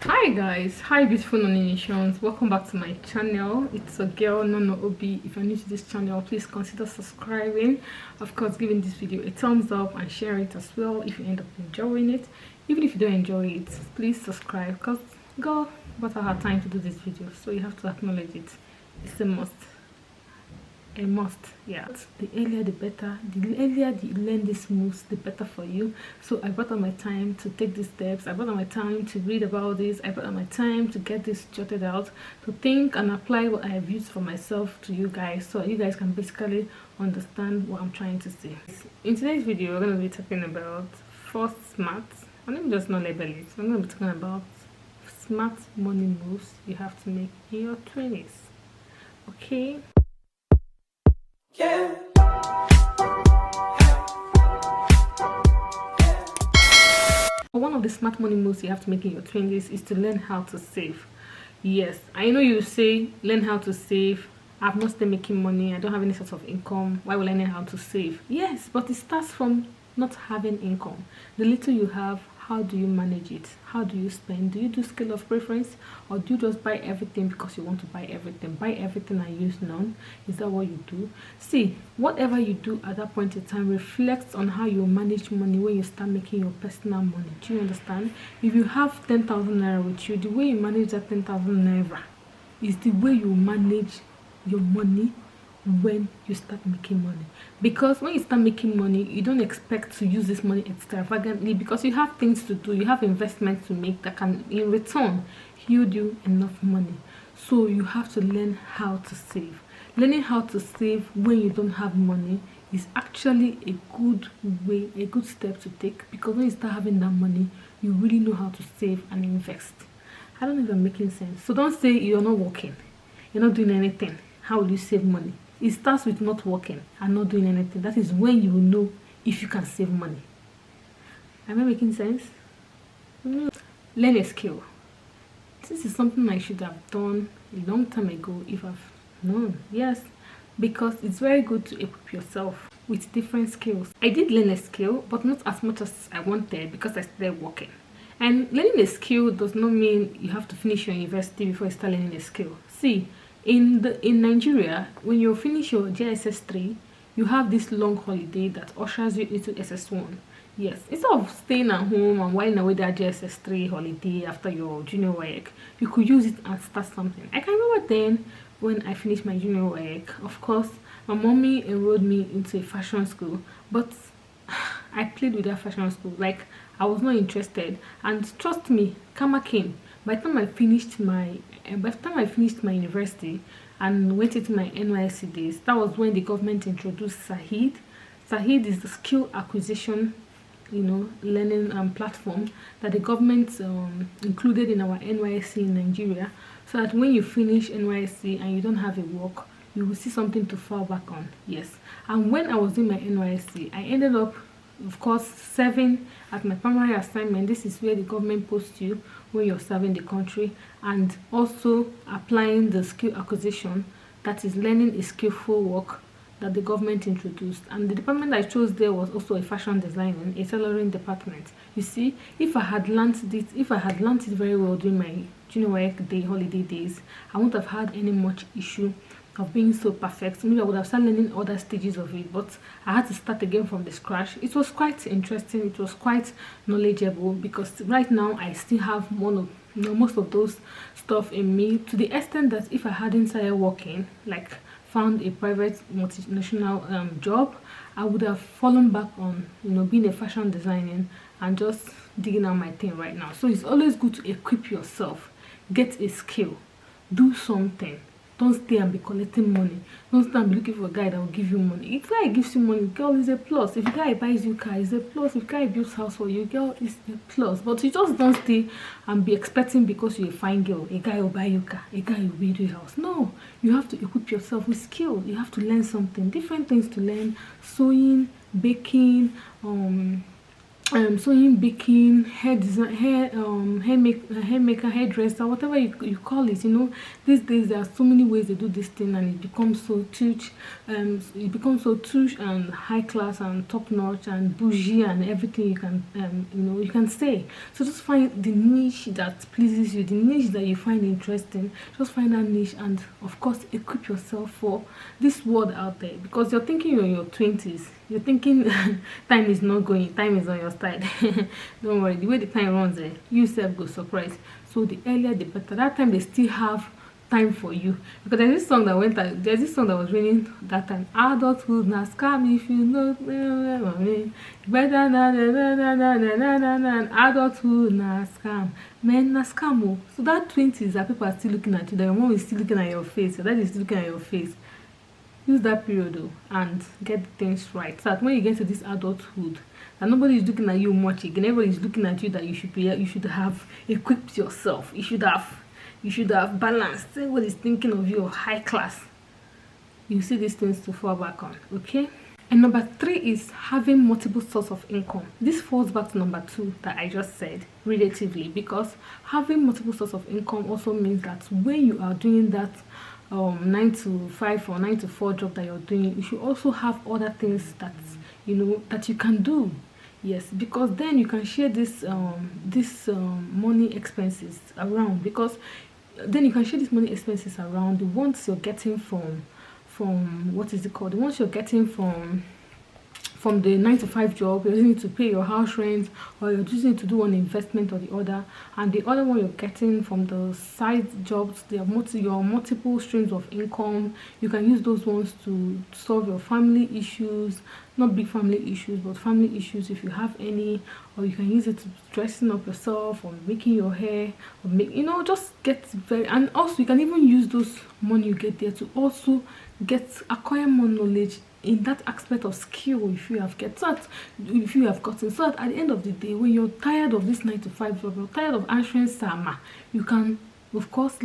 Hi guys, hi beautiful non-nations, welcome back to my channel. It's a girl NonoObi. If you're new to this channel, please consider subscribing, of course giving this video a thumbs up and share it as well if you end up enjoying it. Even if you don't enjoy it, please subscribe because girl bought her time to do this video, so you have to acknowledge it. It's a must. A must. Yeah, the earlier the better. The earlier you learn these moves, the better for you. So I brought on my time to take these steps. I brought on my time to read about this. I brought on my time to get this jotted out, to think and apply what I have used for myself to you guys, so you guys can basically understand what I'm trying to say. In today's video, we're going to be talking about 4 smart, and let me just not label it. I'm going to be talking about smart money moves you have to make in your 20s. Okay. Yeah. One of the smart money moves you have to make in your 20s is to learn how to save. Yes, I know you say learn how to save. I've not started making money. I don't have any sort of income. Why will I learn how to save? Yes, but it starts from not having income. The little you have, how do you manage it? How do you spend? Do you do scale of preference, or do you just buy everything because you want to buy everything? Buy everything and use none? Is that what you do? See, whatever you do at that point in time reflects on how you manage money when you start making your personal money. Do you understand? If you have 10,000 naira with you, the way you manage that 10,000 naira is the way you manage your money when you start making money. Because when you start making money, you don't expect to use this money extravagantly, because you have things to do, you have investments to make that can in return yield you enough money. So you have to learn how to save. Learning how to save when you don't have money is actually a good way, a good step to take, because when you start having that money, you really know how to save and invest. I don't know if I'm making sense. So don't say you're not working, you're not doing anything. How will you save money? It starts with not working and not doing anything. That is when you will know if you can save money. Am I making sense? Learn a skill. This is something I should have done a long time ago if I've known. Yes, because it's very good to equip yourself with different skills. I did learn a skill, but not as much as I wanted because I started working. And learning a skill does not mean you have to finish your university before you start learning a skill. See, in Nigeria, when you finish your JSS 3, you have this long holiday that ushers you into SS1. Yes, instead of staying at home and whiling away that JSS 3 holiday after your junior work, you could use it and start something. I can remember then when I finished my junior work, of course, my mommy enrolled me into a fashion school, but I played with that fashion school. Like, I was not interested, and trust me, karma came. By the time I finished my university and went into my NYSC days, that was when the government introduced Sahid. Sahid is the skill acquisition, learning platform that the government included in our NYSC in Nigeria, so that when you finish NYSC and you don't have a work, you will see something to fall back on. Yes, and when I was doing my NYSC, I ended up, of course, serving at my primary assignment. This is where the government posts you when you're serving the country, and also applying the skill acquisition, that is learning a skillful work that the government introduced. And the department I chose there was also a fashion design, a tailoring department. You see, if I had learned it very well during my junior work day holiday days, I wouldn't have had any much issue of being so perfect. Maybe I would have started learning other stages of it, but I had to start again from the scratch. It was quite interesting, it was quite knowledgeable, because right now I still have most of those stuff in me, to the extent that if I hadn't started working, like found a private multinational job, I would have fallen back on being a fashion designer and just digging out my thing right now. So it's always good to equip yourself, get a skill, do something. Don't stay and be collecting money. Don't stay and be looking for a guy that will give you money. If guy gives you money, girl, is a plus. If a guy buys you car, is a plus. If guy builds house for you, girl, is a plus. But you just don't stay and be expecting because you're a fine girl, a guy will buy you car, a guy will build you house. No, you have to equip yourself with skill. You have to learn something, different things to learn: sewing, baking, sewing, baking, hair design, hair maker, hairdresser, whatever you call it. You know, these days there are so many ways they do this thing, and it becomes so touch, and high class and top notch and bougie and everything you can you can say. So just find the niche that pleases you, the niche that you find interesting. Just find that niche, and of course equip yourself for this world out there, because you're thinking you're in your 20s. You're thinking time is not going, time is on your side. Don't worry, the way the time runs, you self go surprise. So the earlier the better. That time they still have time for you, because there's this song that was raining that time. Adulthood na scam if you know better na adulthood na scam. Men na scam. Oh. So that 20s that people are still looking at you, that your mom is still looking at your face, your dad is still looking at your face. Use that period though and get things right, so that when you get to this adulthood, and nobody is looking at you much again, everybody is looking at you, that you should have equipped yourself, you should have balanced. Everybody is thinking of you high class. You see these things to fall back on. Okay. And number 3 is having multiple sources of income. This falls back to number 2 that I just said relatively, because having multiple sources of income also means that when you are doing that 9 to 5 or 9 to 4 job that you're doing, you should also have other things that that you can do. Yes, because then you can share this money expenses around, because then you can share these money expenses around. The ones you're getting from what is it called, the ones you're getting from the 9 to 5 job, you're using it to pay your house rent, or you're using it to do an investment or the other, and the other one you're getting from the side jobs. There are your multiple streams of income. You can use those ones to solve your family issues, not big family issues, but family issues if you have any, or you can use it to dressing up yourself, or making your hair, or just get very. And also you can even use those money you get there to also acquire more knowledge in that aspect of skill if you have gotten, so that at the end of the day, when you're tired of this 9 to 5 job, you're tired of answering Sama, you can of course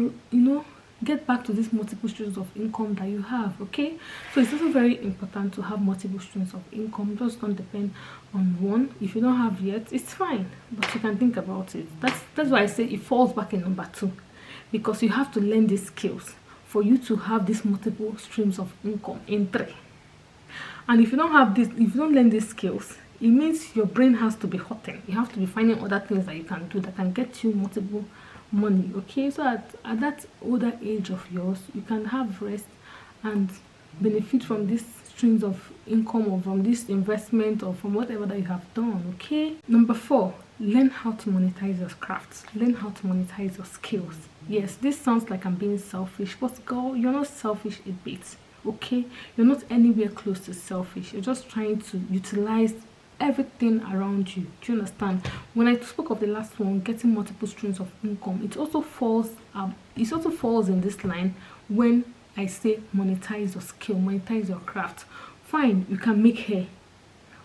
get back to these multiple streams of income that you have. Okay, so it's also very important to have multiple streams of income. Just don't depend on one. If you don't have yet, it's fine, but you can think about it. That's why I say it falls back in number 2, because you have to learn these skills for you to have these multiple streams of income in 3. And if you don't have this, if you don't learn these skills, it means your brain has to be hurting. You have to be finding other things that you can do that can get you multiple money. Okay, so at that older age of yours, you can have rest and benefit from these streams of income, or from this investment, or from whatever that you have done. Okay. Number 4, learn how to monetize your crafts. Learn how to monetize your skills. Yes, this sounds like I'm being selfish, but girl, you're not selfish a bit. Okay, you're not anywhere close to selfish. You're just trying to utilize everything around you. Do you understand? When I spoke of the last one, getting multiple streams of income, it also falls in this line when I say monetize your skill, monetize your craft. Fine, you can make hair.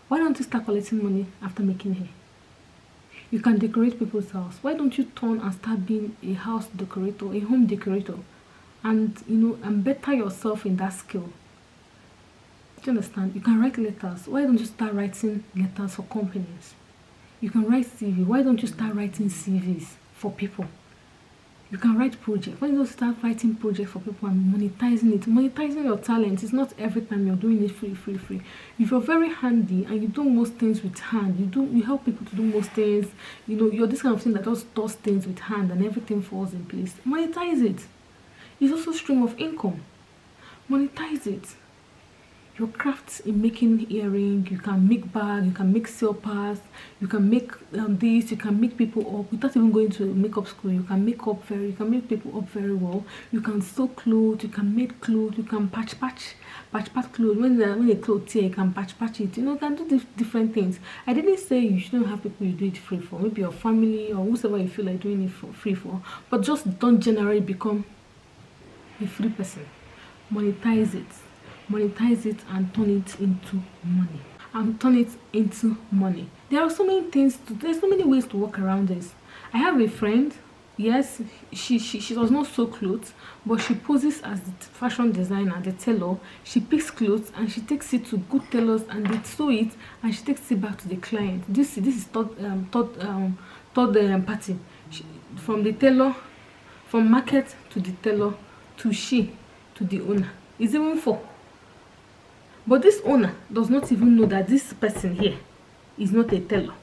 Why don't you start collecting money after making hair? You can decorate people's house. Why don't you turn and start being a house decorator, a home decorator, and and better yourself in that skill? Do you understand? You can write letters. Why don't you start writing letters for companies? You can write CV. Why don't you start writing CVs for people? You can write projects. Why don't you start writing projects for people and monetizing it? Monetizing your talent is not every time you're doing it free. If you're very handy and you do most things with hand, you help people to do most things, you're this kind of thing that just does things with hand and everything falls in place. Monetize it. It's also a stream of income. Monetize it. Your crafts in making earring, you can make bag, you can make silpers, you can make this, you can make people up without even going to makeup school. You can make people up very well. You can sew clothes, you can make clothes, you can patch clothes. When a clothes tear, you can patch it. You can do different things. I didn't say you shouldn't have people you do it free for, maybe your family or whoever you feel like doing it for free for, but just don't generally become a free person. Monetize it and turn it into money. There are so many things there's so many ways to work around this. I have a friend Yes, she does not sew clothes, but she poses as the fashion designer, the tailor. She picks clothes and she takes it to good tailors and they sew it and she takes it back to the client. This is third party. From the tailor, from market to the tailor to the owner. It's even 4. But this owner does not even know that this person here is not a tailor.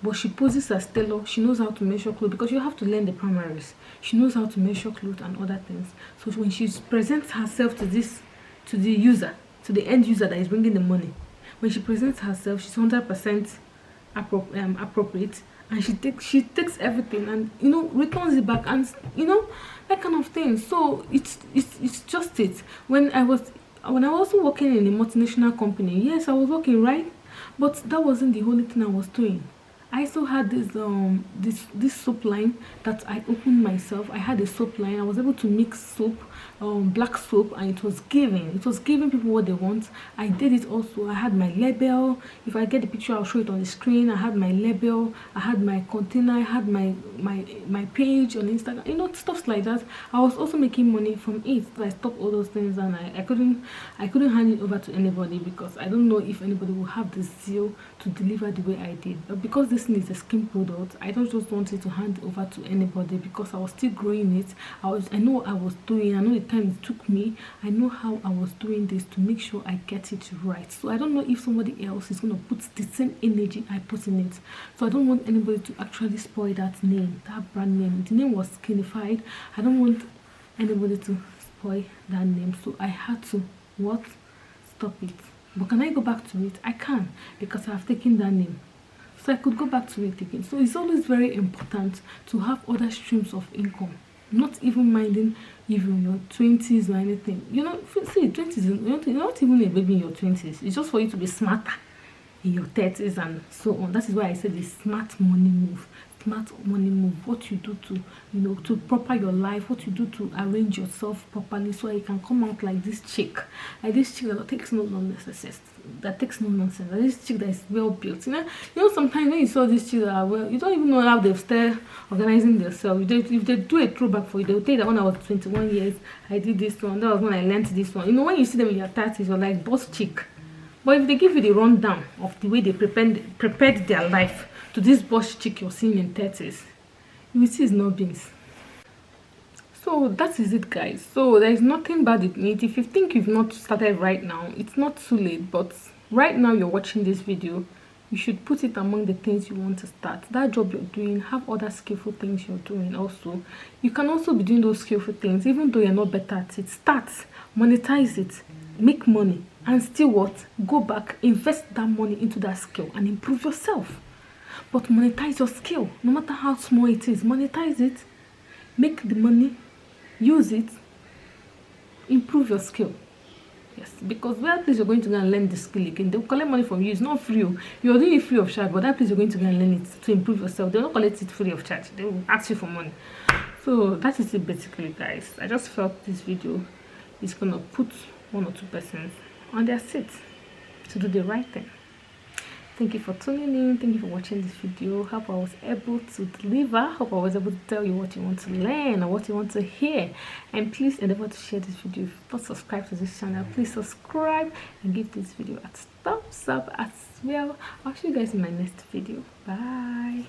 But she poses as tailor. She knows how to measure clothes because you have to learn the primaries. She knows how to measure clothes and other things. So when she presents herself to the user, to the end user that is bringing the money, when she presents herself, she's 100% appropriate, and she takes everything and returns it back, and that kind of thing. So it's just it. When I was also working in a multinational company, yes, I was working, right, but that wasn't the only thing I was doing. I also had this soap line that I opened myself. I had a soap line. I was able to mix soap, black soap, and it was giving people what they want. I did it also. I had my label. If I get the picture, I'll show it on the screen. I had my label. I had my container. I had my page on Instagram. Stuff like that. I was also making money from it. So I stopped all those things, and I couldn't hand it over to anybody because I don't know if anybody will have the zeal to deliver the way I did. But because this thing is a skin product, I don't just want it to hand over to anybody because I was still growing it. I know what I was doing. I know the time it took me. I know how I was doing this to make sure I get it right. So I don't know if somebody else is going to put the same energy I put in it. So I don't want anybody to actually spoil that name, that brand name. The name was skinified. I don't want anybody to spoil that name. So I had to stop it. But can I go back to it? I can, because I've taken that name. So I could go back to it again. So it's always very important to have other streams of income. Not even minding if you're in your 20s or anything. See, 20s, you're not even a baby in your 20s. It's just for you to be smarter in your 30s and so on. That is why I said the smart money move. What you do to to proper your life, what you do to arrange yourself properly so you can come out like this chick that takes no nonsense, that this chick that is well built. Sometimes when you saw this chick that are well, you don't even know how they've started organizing themselves. If they do a throwback for you, they'll tell you that when I was 21 years I did this one, that was when I learned this one. When you see them in your 30s, you're like boss chick. But if they give you the rundown of the way they prepared their life to this boss chick you're seeing in 30s, you will see it's not beans. So that is it, guys. So there is nothing bad in it. If you think you've not started right now, it's not too late. But right now you're watching this video, you should put it among the things you want to start. That job you're doing, have other skillful things you're doing also. You can also be doing those skillful things even though you're not better at it. Start, monetize it, make money, and still go back, invest that money into that skill and improve yourself. But monetize your skill, no matter how small it is. Monetize it, make the money, use it, improve your skill. Yes, because where place you're going to go and learn the skill again, they'll collect money from you. It's not free. You're doing it free of charge, but that place you're going to go and learn it to improve yourself, they'll not collect it free of charge. They will ask you for money. So that is it basically, guys. I just felt this video is gonna put 1 or 2 persons on their seat to do the right thing. Thank you for tuning in. Thank you for watching this video. Hope I was able to deliver. Hope I was able to tell you what you want to learn or what you want to hear. And please endeavor to share this video. If you're not subscribed to this channel, please subscribe and give this video a thumbs up as well. I'll see you guys in my next video. Bye.